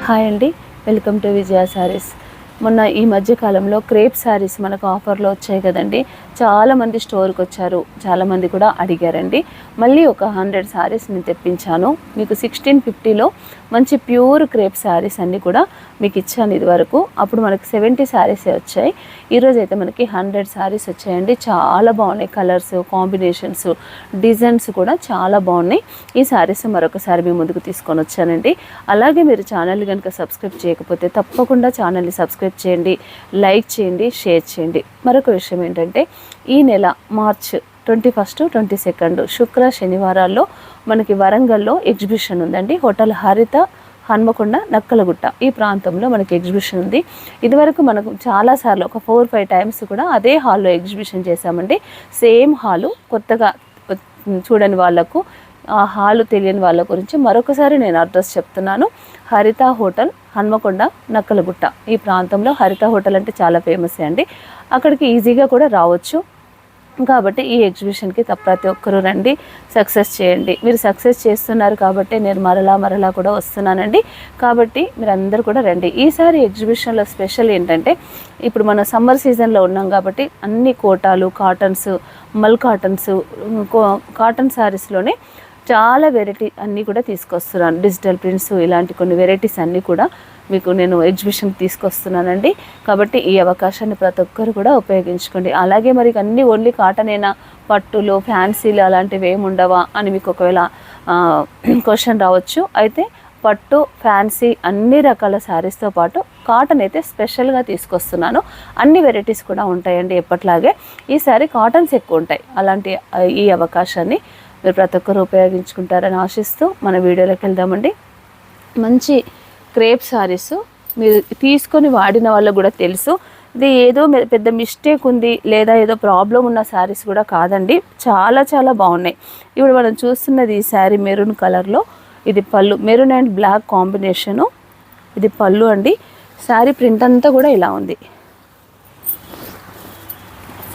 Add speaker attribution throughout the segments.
Speaker 1: Hi అండి, welcome to విజయ శారీస్. మొన్న ఈ మధ్య కాలంలో క్రేప్ శారీస్ మనకు ఆఫర్లో వచ్చాయి కదండి. చాలామంది స్టోర్కి వచ్చారు, చాలామంది కూడా అడిగారండి. మళ్ళీ ఒక 100 శారీస్ నేను తెప్పించాను. మీకు 1650లో మంచి ప్యూర్ క్రేప్ శారీస్ అన్నీ కూడా మీకు ఇచ్చాను ఇదివరకు. అప్పుడు మనకి 70 శారీసే వచ్చాయి. ఈరోజు అయితే మనకి 100 శారీస్ వచ్చాయండి. చాలా బాగున్నాయి, కలర్స్ కాంబినేషన్స్, డిజైన్స్ కూడా చాలా బాగున్నాయి. ఈ శారీస్ మరొకసారి మీ ముందుకు తీసుకొని వచ్చానండి. అలాగే మీరు ఛానల్ కనుక సబ్స్క్రైబ్ చేయకపోతే తప్పకుండా ఛానల్ని సబ్స్క్రైబ్ చేయండి, లైక్ చేయండి, షేర్ చేయండి. మరొక విషయం ఏంటంటే, ఈ నెల మార్చ్ 21, 22 శుక్ర శనివారాల్లో మనకి వరంగల్లో ఎగ్జిబిషన్ ఉందండి. హోటల్ హరిత, హన్మకొండ, నక్కలగుట్ట ఈ ప్రాంతంలో మనకి ఎగ్జిబిషన్ ఉంది. ఇదివరకు మనకు చాలాసార్లు ఒక 4-5 టైమ్స్ కూడా అదే హాల్లో ఎగ్జిబిషన్ చేశామండి. Same hall. కొత్తగా చూడని వాళ్లకు, ఆ హాలు తెలియని వాళ్ళ గురించి మరొకసారి నేను అడ్రస్ చెప్తున్నాను. హరిత హోటల్, హన్మకొండ, నక్కలగుట్ట ఈ ప్రాంతంలో హరిత హోటల్ అంటే చాలా ఫేమస్ అండి. అక్కడికి ఈజీగా కూడా రావచ్చు. కాబట్టి ఈ ఎగ్జిబిషన్కి ప్రతి ఒక్కరూ రండి, సక్సెస్ చేయండి. మీరు సక్సెస్ చేస్తున్నారు కాబట్టి నేను మరలా కూడా వస్తున్నానండి. కాబట్టి మీరు అందరూ కూడా రండి. ఈసారి ఎగ్జిబిషన్లో స్పెషల్ ఏంటంటే, ఇప్పుడు మనం సమ్మర్ సీజన్లో ఉన్నాం కాబట్టి అన్ని కోటాలు, కాటన్స్, మల్ కాటన్స్, కాటన్ శారీస్లోనే చాలా వెరైటీ అన్నీ కూడా తీసుకొస్తున్నాను. డిజిటల్ ప్రింట్స్ ఇలాంటి కొన్ని వెరైటీస్ అన్నీ కూడా మీకు నేను ఎగ్జిబిషన్కి తీసుకొస్తున్నానండి. కాబట్టి ఈ అవకాశాన్ని ప్రతి ఒక్కరు కూడా ఉపయోగించుకోండి. అలాగే మరి అన్నీ ఓన్లీ కాటనేనా, పట్టులు, ఫ్యాన్సీలు అలాంటివి ఏమి ఉండవా అని మీకు ఒకవేళ క్వశ్చన్ రావచ్చు. అయితే పట్టు, ఫ్యాన్సీ అన్ని రకాల శారీస్తో పాటు కాటన్ అయితే స్పెషల్గా తీసుకొస్తున్నాను. అన్ని వెరైటీస్ కూడా ఉంటాయండి ఎప్పట్లాగే. ఈసారి కాటన్స్ ఎక్కువ ఉంటాయి. అలాంటి ఈ అవకాశాన్ని మీరు ప్రతి ఒక్కరు ఉపయోగించుకుంటారని ఆశిస్తూ మన వీడియోలోకి వెళ్దామండి. మంచి క్రేప్ శారీస్ మీరు తీసుకొని వాడిన వాళ్ళకు కూడా తెలుసు, ఇది ఏదో పెద్ద మిస్టేక్ ఉంది లేదా ఏదో ప్రాబ్లం ఉన్న శారీస్ కూడా కాదండి. చాలా చాలా బాగున్నాయి. ఇప్పుడు మనం చూస్తున్నది ఈ శారీ మెరూన్ కలర్లో. ఇది పళ్ళు, మెరూన్ అండ్ బ్లాక్ కాంబినేషను. ఇది పళ్ళు అండి. శారీ ప్రింట్ అంతా కూడా ఇలా ఉంది.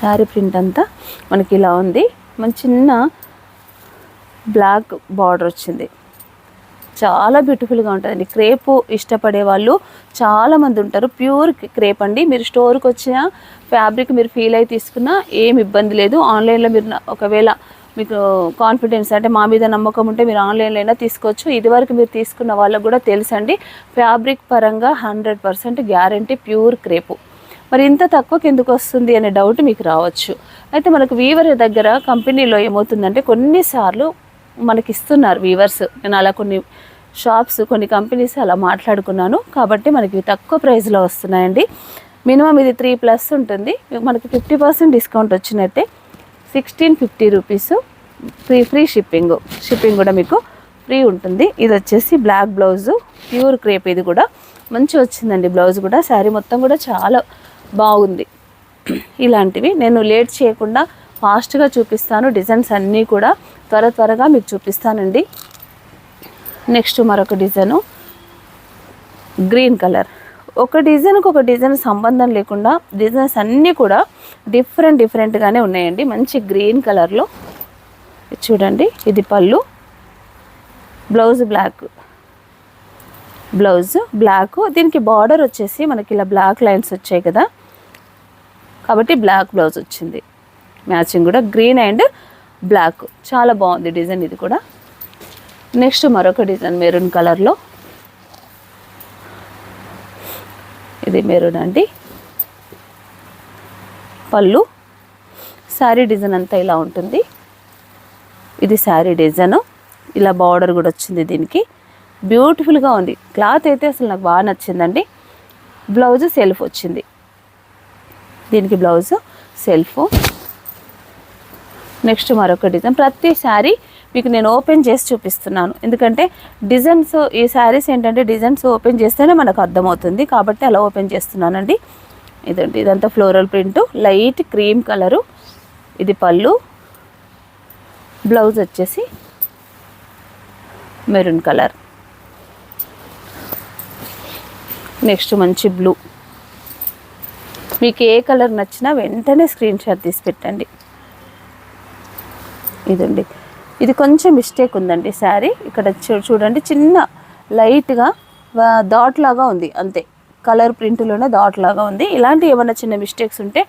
Speaker 1: శారీ ప్రింట్ అంతా మనకి ఇలా ఉంది. మన చిన్న బ్లాక్ బార్డర్ వచ్చింది. చాలా బ్యూటిఫుల్గా ఉంటుందండి. క్రేపు ఇష్టపడే వాళ్ళు చాలామంది ఉంటారు. ప్యూర్ క్రేప్ అండి. మీరు స్టోర్కి వచ్చిన ఫ్యాబ్రిక్ మీరు ఫీల్ అయి తీసుకున్నా ఏమి ఇబ్బంది లేదు. ఆన్లైన్లో మీరు ఒకవేళ మీకు కాన్ఫిడెన్స్ అంటే మా మీద నమ్మకం ఉంటే మీరు ఆన్లైన్లో అయినా తీసుకోవచ్చు. ఇదివరకు మీరు తీసుకున్న వాళ్ళకు కూడా తెలుసండి, ఫ్యాబ్రిక్ పరంగా 100% గ్యారంటీ ప్యూర్ క్రేపు. మరి ఇంత తక్కువకి ఎందుకు వస్తుంది అనే డౌట్ మీకు రావచ్చు. అయితే మనకు వీవర్ దగ్గర కంపెనీలో ఏమవుతుందంటే, కొన్నిసార్లు మనకి ఇస్తున్నారు వీవర్స్. నేను అలా కొన్ని షాప్స్, కొన్ని కంపెనీస్ అలా మాట్లాడుకున్నాను. కాబట్టి మనకి తక్కువ ప్రైస్లో వస్తున్నాయండి. మినిమం ఇది 3+ ఉంటుంది. మనకి 50% డిస్కౌంట్ వచ్చినట్టే 1650 రూపీస్. ఫ్రీ షిప్పింగ్ కూడా మీకు ఫ్రీ ఉంటుంది. ఇది వచ్చేసి బ్లాక్ బ్లౌజు, ప్యూర్ క్రేప్. ఇది కూడా మంచి వచ్చిందండి బ్లౌజ్ కూడా. శారీ మొత్తం కూడా చాలా బాగుంది. ఇలాంటివి నేను లేట్ చేయకుండా ఫాస్ట్గా చూపిస్తాను. డిజైన్స్ అన్నీ కూడా త్వరగా మీకు చూపిస్తానండి. నెక్స్ట్ మరొక డిజైను గ్రీన్ కలర్. ఒక డిజైన్కి ఒక డిజైన్ సంబంధం లేకుండా డిజైన్స్ అన్నీ కూడా డిఫరెంట్గానే ఉన్నాయండి. మంచి గ్రీన్ కలర్లో చూడండి. ఇది పళ్ళు, బ్లౌజ్ బ్లాక్. దీనికి బార్డర్ వచ్చేసి మనకి ఇలా బ్లాక్ లైన్స్ వచ్చాయి కదా, కాబట్టి బ్లాక్ బ్లౌజ్ వచ్చింది. మ్యాచింగ్ కూడా గ్రీన్ అండ్ బ్లాక్. చాలా బాగుంది డిజైన్ ఇది కూడా. నెక్స్ట్ మరొక డిజైన్ మెరూన్ కలర్లో. ఇది మెరూన్ అండి. పళ్ళు, శారీ డిజైన్ అంతా ఇలా ఉంటుంది. ఇది శారీ డిజైన్. ఇలా బార్డర్ కూడా వచ్చింది దీనికి. బ్యూటిఫుల్గా ఉంది. క్లాత్ అయితే అసలు నాకు బాగా నచ్చిందండి. బ్లౌజ్ సెల్ఫ్ వచ్చింది. దీనికి బ్లౌజ్ సెల్ఫ్. నెక్స్ట్ మరొక డిజైన్. ప్రతి శారీ మీకు నేను ఓపెన్ చేసి చూపిస్తున్నాను, ఎందుకంటే డిజైన్స్, ఈ శారీస్ ఏంటంటే డిజైన్స్ ఓపెన్ చేస్తేనే మనకు అర్థమవుతుంది. కాబట్టి అలా ఓపెన్ చేస్తున్నానండి. ఇదండి, ఇదంతా floral print, light cream colour. ఇది పళ్ళు, బ్లౌజ్ వచ్చేసి మెరూన్ కలర్. నెక్స్ట్ మంచి బ్లూ. మీకు ఏ కలర్ నచ్చినా వెంటనే స్క్రీన్ షాట్ తీసి పెట్టండి. ఇదండి, ఇది కొంచెం మిస్టేక్ ఉందండి శారీ. ఇక్కడ చూడండి, చిన్న లైట్గా డాట్ లాగా ఉంది అంతే, కలర్ ప్రింట్లోనే డాట్ లాగా ఉంది. ఇలాంటి ఏమైనా చిన్న మిస్టేక్స్ ఉంటే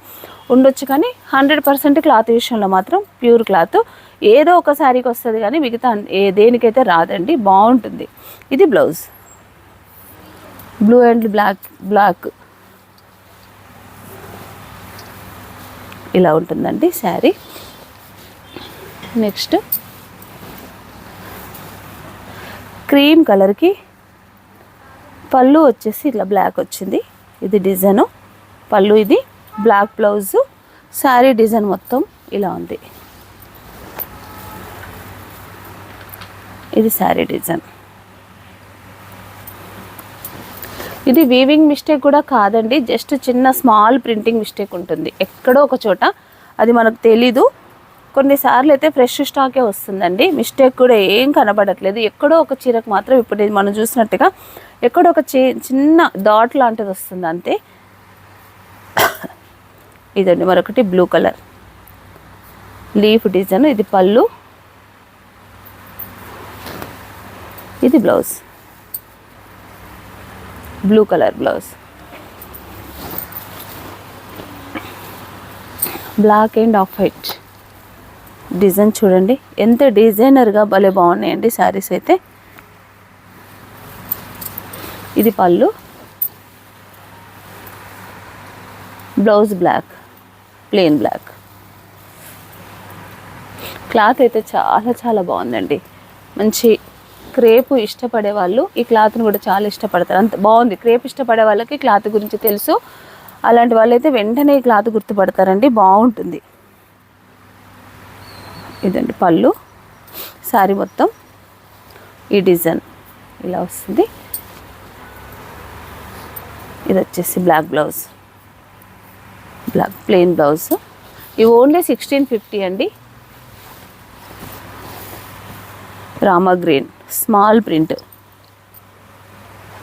Speaker 1: ఉండొచ్చు, కానీ 100% క్లాత్ విషయంలో మాత్రం ప్యూర్ క్లాత్. ఏదో ఒక శారీకి వస్తుంది కానీ మిగతా దేనికైతే రాదండి, బాగుంటుంది. ఇది బ్లౌజ్, బ్లూ అండ్ బ్లాక్ ఇలా ఉంటుందండి శారీ. నెక్స్ట్ క్రీమ్ కలర్కి పళ్ళు వచ్చేసి ఇట్లా బ్లాక్ వచ్చింది. ఇది డిజైను పళ్ళు, ఇది బ్లాక్ బ్లౌజు. శారీ డిజైన్ మొత్తం ఇలా ఉంది. ఇది శారీ డిజైన్. ఇది వీవింగ్ మిస్టేక్ కూడా కాదండి, జస్ట్ చిన్న స్మాల్ ప్రింటింగ్ మిస్టేక్ ఉంటుంది ఎక్కడో ఒక చోట, అది మనకు తెలీదు. కొన్నిసార్లు అయితే ఫ్రెష్ స్టాకే వస్తుందండి, మిస్టేక్ కూడా ఏం కనబడట్లేదు. ఎక్కడో ఒక చీరకు మాత్రం ఇప్పుడు మనం చూసినట్టుగా ఎక్కడో ఒక చిన్న డాట్ లాంటిది వస్తుంది అంతే. ఇదండి మరొకటి బ్లూ కలర్ లీఫ్ డిజైన్. ఇది పళ్ళు, ఇది blouse, blue colour blouse. Black and off white design చూడండి, ఎంత డిజైనర్గా భలే బాగున్నాయండి శారీస్ అయితే. ఇది పళ్ళు, blouse black, plain black. Cloth అయితే చాలా చాలా బాగుందండి. మంచి క్రేపు ఇష్టపడే వాళ్ళు ఈ క్లాత్ని కూడా చాలా ఇష్టపడతారు, అంత బాగుంది. క్రేప్ ఇష్టపడే వాళ్ళకి క్లాత్ గురించి తెలుసు, అలాంటి వాళ్ళైతే వెంటనే ఈ క్లాత్ గుర్తుపడతారండి, బాగుంటుంది. ఇదండి పళ్ళు, శారీ మొత్తం ఈ డిజైన్ ఇలా వస్తుంది. ఇది వచ్చేసి black blouse, black plain blouse. ఇవి ఓన్లీ 1650 అండి. Rama green small print,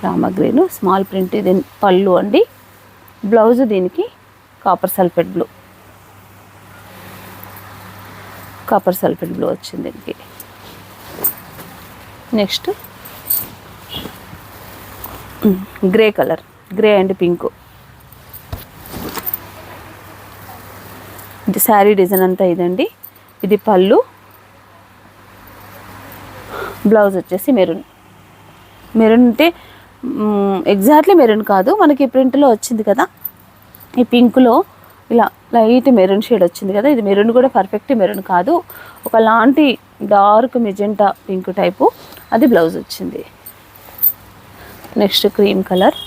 Speaker 1: Rama green small print. ఇది పళ్ళు అండి. బ్లౌజ్ దీనికి copper sulphate blue, copper sulphate blue వచ్చింది దీనికి. Next grey colour, grey and pink. ఇది శారీ డిజైన్ అంతా ఇదండి. ఇది పళ్ళు, బ్లౌజ్ వచ్చేసి మెరూన్. మెరూన్ అంటే ఎగ్జాక్ట్లీ మెరూన్ కాదు, మనకి ప్రింట్లో వచ్చింది కదా ఈ పింక్లో ఇలా లైట్ మెరూన్ షేడ్ వచ్చింది కదా, ఇది మెరూన్ కూడా పర్ఫెక్ట్ మెరూన్ కాదు, ఒకలాంటి డార్క్ మెజెంటా పింక్ టైపు. అది బ్లౌజ్ వచ్చింది. నెక్స్ట్ క్రీమ్ కలర్,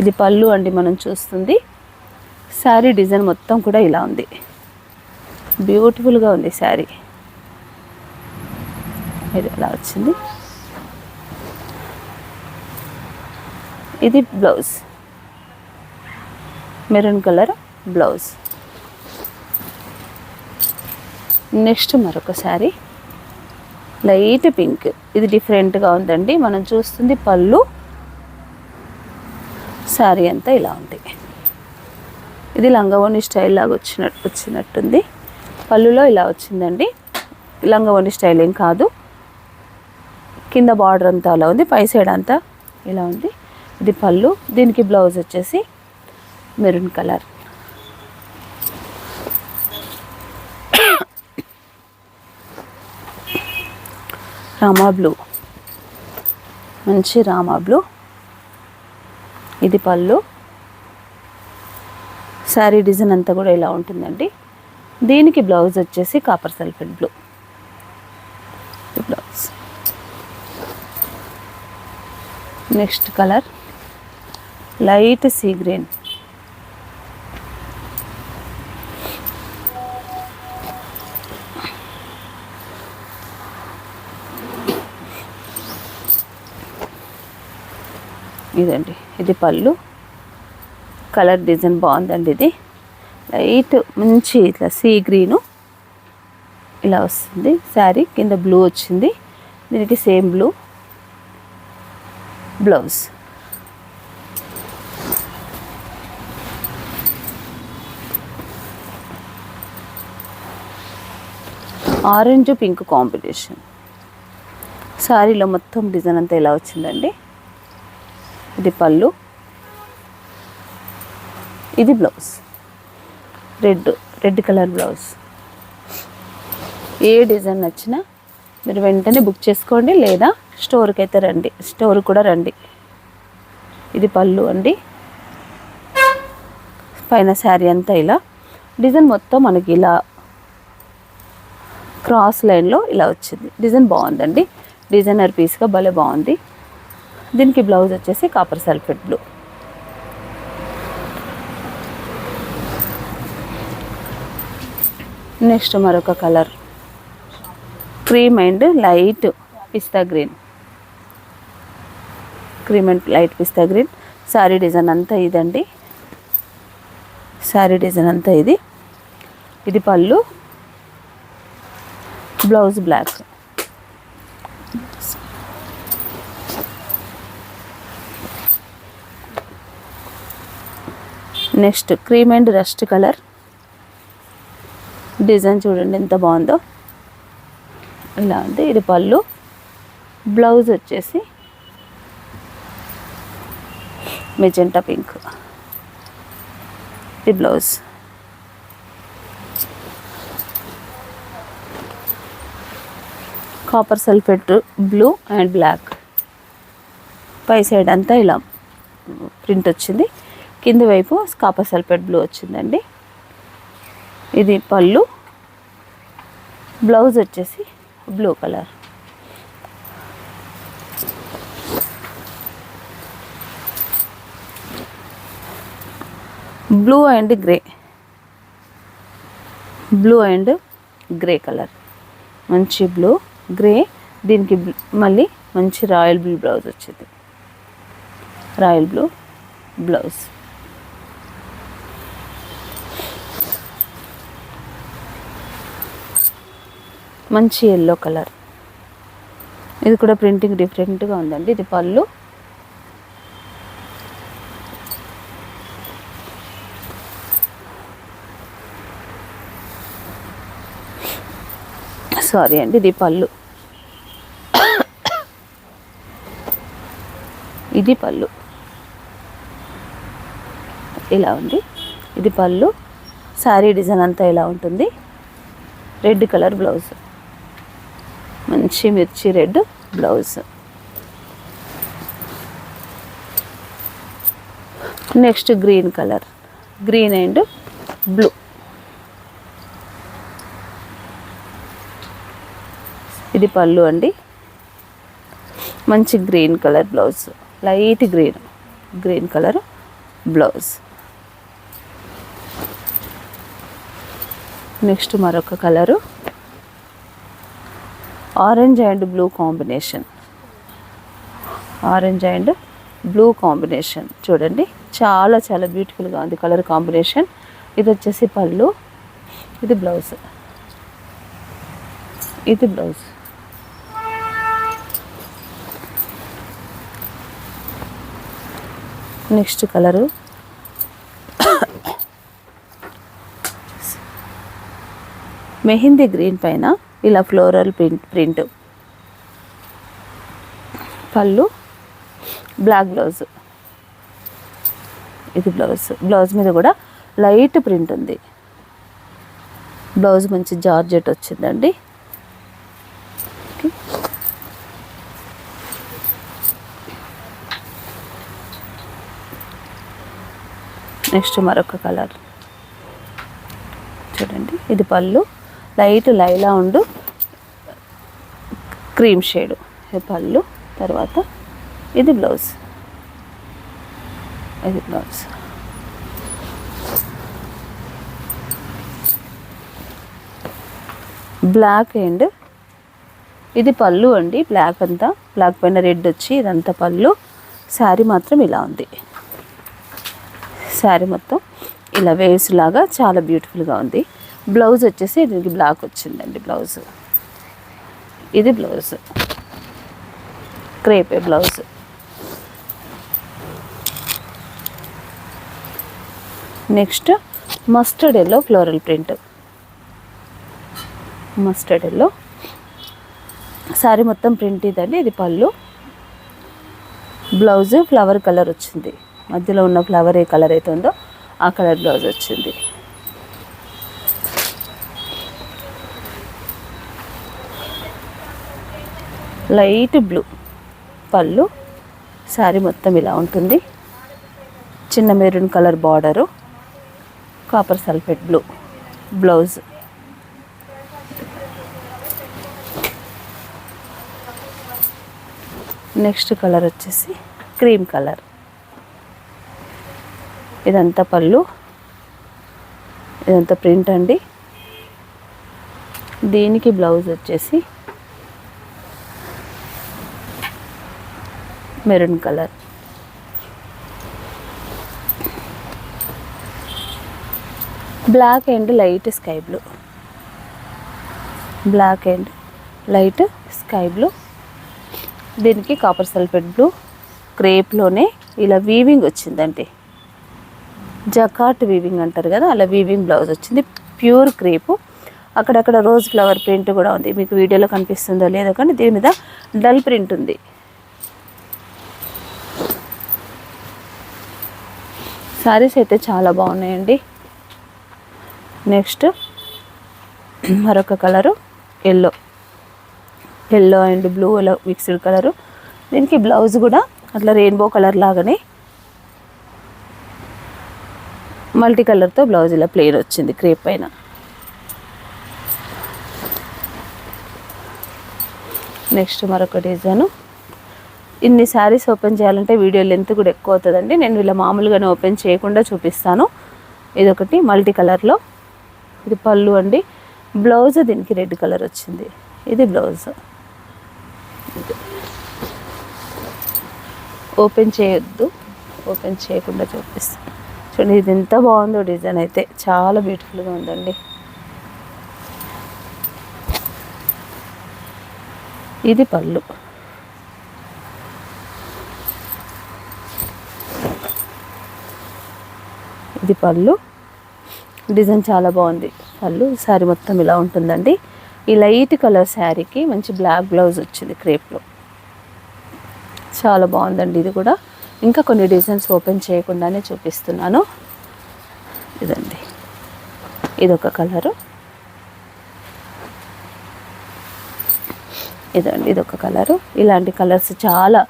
Speaker 1: ఇది పళ్ళు అండి మనం చూస్తుంది. శారీ డిజైన్ మొత్తం కూడా ఇలా ఉంది, బ్యూటిఫుల్గా ఉంది శారీ. ఇది ఇలా వచ్చింది. ఇది blouse, maroon colour blouse. Next మరొక శారీ లైట్ పింక్, ఇది డిఫరెంట్గా ఉందండి. మనం చూస్తుంది పళ్ళు, శారీ అంతా ఇలా ఉంది. ఇది లంగావోణి స్టైల్ లాగా వచ్చినట్టుంది. పళ్ళులో ఇలా వచ్చిందండి, లంగావోణి స్టైల్ ఏం కాదు. కింద బార్డర్ అంతా అలా ఉంది, పై సైడ్ అంతా ఇలా ఉంది. ఇది పళ్ళు, దీనికి బ్లౌజ్ వచ్చేసి మెరూన్ కలర్. రామా బ్లూ, మంచి రామా బ్లూ. ఇది పళ్ళు, శారీ డిజైన్ అంతా కూడా ఇలా ఉంటుందండి. దీనికి బ్లౌజ్ వచ్చేసి copper sulphate blue blouse. Next colour light sea green. ఇదండి, ఇది పళ్ళు. కలర్ డిజైన్ బాగుందండి. ఇది లైట్ మంచి ఇట్లా సీ గ్రీను ఇలా వస్తుంది. శారీ కింద బ్లూ వచ్చింది, దీనికి same blue blouse. Orange pink combination. శారీలో మొత్తం డిజైన్ అంతా ఇలా వచ్చిందండి. ఇది పళ్ళు, ఇది బ్లౌజ్. Red colour blouse. ఏ డిజైన్ నచ్చినా మీరు వెంటనే బుక్ చేసుకోండి, లేదా స్టోర్కి అయితే రండి, స్టోర్ కూడా రండి. ఇది పళ్ళు అండి. పైన శారీ అంతా ఇలా డిజైన్ మొత్తం మనకి ఇలా క్రాస్ లైన్లో ఇలా వచ్చింది. డిజైన్ బాగుందండి, డిజైనర్ పీస్గా భలే బాగుంది. దీనికి బ్లౌజ్ వచ్చేసి కాపర్ సల్ఫేట్ బ్లూ. నెక్స్ట్ మరొక colour cream and light pista green. Cream and light pista green. Sari design అంతా ఇదండి, శారీ డిజైన్ అంతా ఇది. ఇది పళ్ళు, blouse black. Next cream and rust colour. Design చూడండి ఎంత బాగుందో, ఇలా ఉంది. ఇది పళ్ళు, బ్లౌజ్ వచ్చేసి మెజెంటా పింక్. ఇది blouse. Copper sulphate blue and black. పై సైడ్ అంతా ఇలా ప్రింట్ వచ్చింది, కింది వైపు కాపర్ సల్ఫేట్ బ్లూ వచ్చిందండి. ఇది పళ్ళు, బ్లౌజ్ వచ్చేసి blue colour. Blue and grey, blue and grey colour. మంచి బ్లూ గ్రే. దీనికి మళ్ళీ మంచి రాయల్ బ్లూ బ్లౌజ్ వచ్చింది, రాయల్ బ్లూ బ్లౌజ్. మంచి ఎల్లో కలర్. ఇది కూడా ప్రింటింగ్ డిఫరెంట్గా ఉందండి. ఇది పళ్ళు, సారీ అండి, ఇది పళ్ళు. ఇది పళ్ళు ఇలా ఉంది. ఇది పళ్ళు. శారీ డిజైన్ అంతా ఇలా ఉంటుంది. రెడ్ కలర్ బ్లౌజ్, మంచి మిర్చి red blouse. Next green colour, green and blue. ఇది పళ్ళు అండి. మంచి green colour blouse, light green colour blouse. Next మరొక colour orange and blue combination. Orange and blue combination చూడండి, చాలా చాలా బ్యూటిఫుల్గా ఉంది కలర్ కాంబినేషన్. ఇది వచ్చేసి పళ్ళు, ఇది బ్లౌజ్. ఇది blouse. Next colour mehndi green పైన ఇలా ఫ్లోరల్ ప్రింట్. పళ్ళు, బ్లాక్ బ్లౌజ్. ఇది బ్లౌజ్. బ్లౌజ్ మీద కూడా లైట్ ప్రింట్ ఉంది. బ్లౌజ్ మంచి జార్జెట్ వచ్చిందండి. నెక్స్ట్ మరొక కలర్ చూడండి. ఇది పళ్ళు, లైట్ లైలా ఉండు క్రీమ్ షేడు. ఇది పళ్ళు. తర్వాత ఇది బ్లౌజ్. ఇది బ్లౌజ్. బ్లాక్ అండ్ ఇది పళ్ళు అండి. బ్లాక్ అంతా, బ్లాక్ పైన రెడ్ వచ్చి ఇదంతా పళ్ళు. శారీ మాత్రం ఇలా ఉంది. శారీ మొత్తం ఇలా వేవ్స్ లాగా చాలా బ్యూటిఫుల్గా ఉంది. బ్లౌజ్ వచ్చేసి దీనికి బ్లాక్ వచ్చిందండి బ్లౌజ్. ఇది blouse, crepe blouse. Next mustard yellow floral print. Mustard yellow sari మొత్తం ప్రింట్ ఇదండి. ఇది పళ్ళు, బ్లౌజ్ ఫ్లవర్ కలర్ వచ్చింది, మధ్యలో ఉన్న ఫ్లవర్ ఏ కలర్ అయితే ఉందో ఆ కలర్ బ్లౌజ్ వచ్చింది. లైట్ బ్లూ పళ్ళు, శారీ మొత్తం ఇలా ఉంటుంది. చిన్న maroon colour border, copper sulphate blue blouse. Next colour వచ్చేసి క్రీమ్ కలర్. ఇదంతా పళ్ళు, ఇదంతా ప్రింట్ అండి. దీనికి బ్లౌజ్ వచ్చేసి maroon colour. Black and light sky blue, black and light sky blue. దీనికి కాపర్ సల్ఫేట్ బ్లూ, క్రేప్లోనే ఇలా వీవింగ్ వచ్చిందండి, జకాట్ వీవింగ్ అంటారు కదా, అలా వీవింగ్ బ్లౌజ్ వచ్చింది. ప్యూర్ క్రేపు, అక్కడక్కడ రోజ్ ఫ్లవర్ ప్రింట్ కూడా ఉంది. మీకు వీడియోలో కనిపిస్తుందో లేదో కానీ దీని మీద డల్ ప్రింట్ ఉంది. శారీస్ అయితే చాలా బాగున్నాయండి. నెక్స్ట్ మరొక colour yellow, yellow and blue అలా మిక్స్డ్ కలరు. దీనికి బ్లౌజ్ కూడా అట్లా రెయిన్బో కలర్ లాగానే మల్టీ కలర్తో బ్లౌజ్ ఇలా ప్లెయిన్ వచ్చింది క్రేప్ పైన. నెక్స్ట్ మరొక డిజైను. ఇన్ని శారీస్ ఓపెన్ చేయాలంటే వీడియో లెంత్ కూడా ఎక్కువ అవుతుందండి. నేను ఇలా మామూలుగానే ఓపెన్ చేయకుండా చూపిస్తాను. ఇదొకటి మల్టీ కలర్లో, ఇది పళ్ళు అండి. బ్లౌజ్ దీనికి రెడ్ కలర్ వచ్చింది, ఇది బ్లౌజ్. ఓపెన్ చేయొద్దు, ఓపెన్ చేయకుండా చూపిస్తాను. చూడండి ఇది ఎంత బాగుందో డిజైన్, అయితే చాలా బ్యూటిఫుల్గా ఉందండి. ఇది పళ్ళు, ఇది పళ్ళు. డిజైన్ చాలా బాగుంది. పళ్ళు శారీ మొత్తం ఇలా ఉంటుందండి. ఈ లైట్ కలర్ శారీకి మంచి బ్లాక్ బ్లౌజ్ వచ్చింది క్రేప్లో, చాలా బాగుందండి. ఇది కూడా ఇంకా కొన్ని డిజైన్స్ ఓపెన్ చేయకుండానే చూపిస్తున్నాను. ఇదండి, ఇదొక కలరు, ఇదండి ఇదొక కలరు. ఇలాంటి కలర్స్ చాలా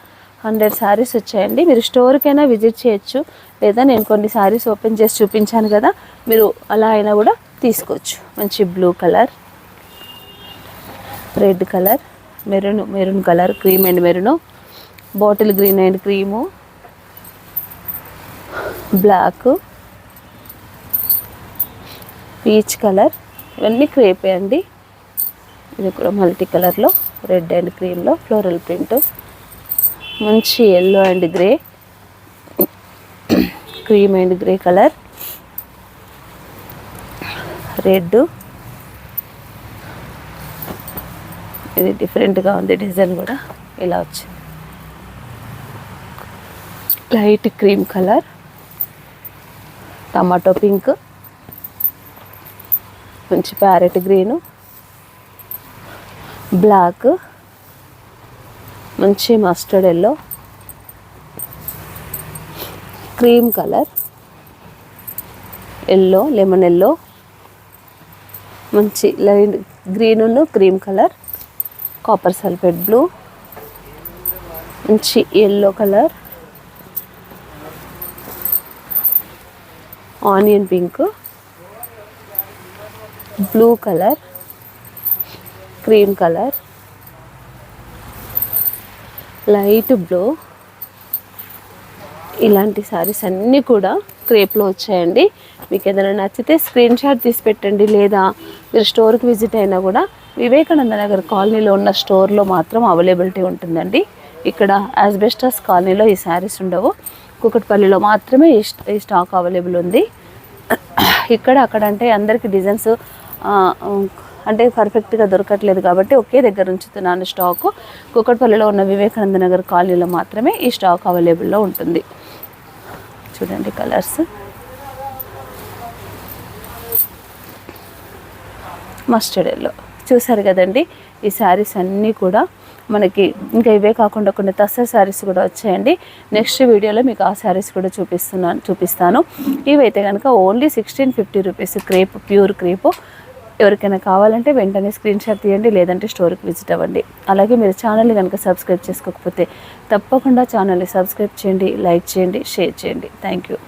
Speaker 1: 100 శారీస్ వచ్చాయండి. మీరు స్టోర్కైనా విజిట్ చేయొచ్చు, లేదా నేను కొన్ని శారీస్ ఓపెన్ చేసి చూపించాను కదా, మీరు అలా అయినా కూడా తీసుకోవచ్చు. మంచి blue colour, red colour, maroon colour, cream and maroon, bottle green and cream, black, peach colour. ఇవన్నీ క్రేపే అండి. ఇది కూడా మల్టీ కలర్లో రెడ్ అండ్ క్రీమ్లో ఫ్లోరల్ ప్రింట్. మంచి yellow and grey, cream and grey colour, red. ఇది డిఫరెంట్గా ఉంది డిజైన్ కూడా, ఇలా వచ్చింది. Light cream colour, tomato pink, మంచి ప్యారెట్ గ్రీను, బ్లాక్, మంచి mustard yellow, cream colour, yellow, lemon yellow, మంచి light green cream colour, copper sulphate blue, మంచి yellow colour, onion pink, blue colour, cream colour, light blue. ఇలాంటి శారీస్ అన్నీ కూడా క్రేప్లో వచ్చాయండి. మీకు ఏదైనా నచ్చితే స్క్రీన్ షాట్ తీసి పెట్టండి, లేదా మీరు స్టోర్కి విజిట్ అయినా కూడా వివేకానంద నగర్ కాలనీలో ఉన్న స్టోర్లో మాత్రం అవైలబిలిటీ ఉంటుందండి. ఇక్కడ యాస్బెస్టాస్ కాలనీలో ఈ శారీస్ ఉండవు, కూకట్పల్లిలో మాత్రమే ఈ స్టాక్ అవైలబుల్ ఉంది. ఇక్కడ అక్కడ అంటే అందరికీ డిజైన్స్ అంటే పర్ఫెక్ట్గా దొరకట్లేదు కాబట్టి ఒకే దగ్గర ఉంచుతున్నాను స్టాకు. కూకట్పల్లిలో ఉన్న వివేకానంద నగర్ కాలనీలో మాత్రమే ఈ స్టాక్ అవైలబుల్లో ఉంటుంది. చూడండి కలర్స్, మస్టర్డ్ ఎల్లో చూసారు కదండి, ఈ శారీస్ అన్నీ కూడా మనకి ఇంకా ఇవే కాకుండా కొన్ని తస్సర్ శారీస్ కూడా వచ్చాయండి. నెక్స్ట్ వీడియోలో మీకు ఆ శారీస్ కూడా చూపిస్తాను. ఇవైతే కనుక only 1650 rupees crepe, pure crepe. ఎవరికైనా కావాలంటే వెంటనే స్క్రీన్ షాట్ తీయండి, లేదంటే స్టోర్కి విజిట్ అవ్వండి. అలాగే మీరు ఛానల్ని కనుక సబ్స్క్రైబ్ చేసుకోకపోతే తప్పకుండా ఛానల్ని సబ్స్క్రైబ్ చేయండి, లైక్ చేయండి, షేర్ చేయండి. Thank you.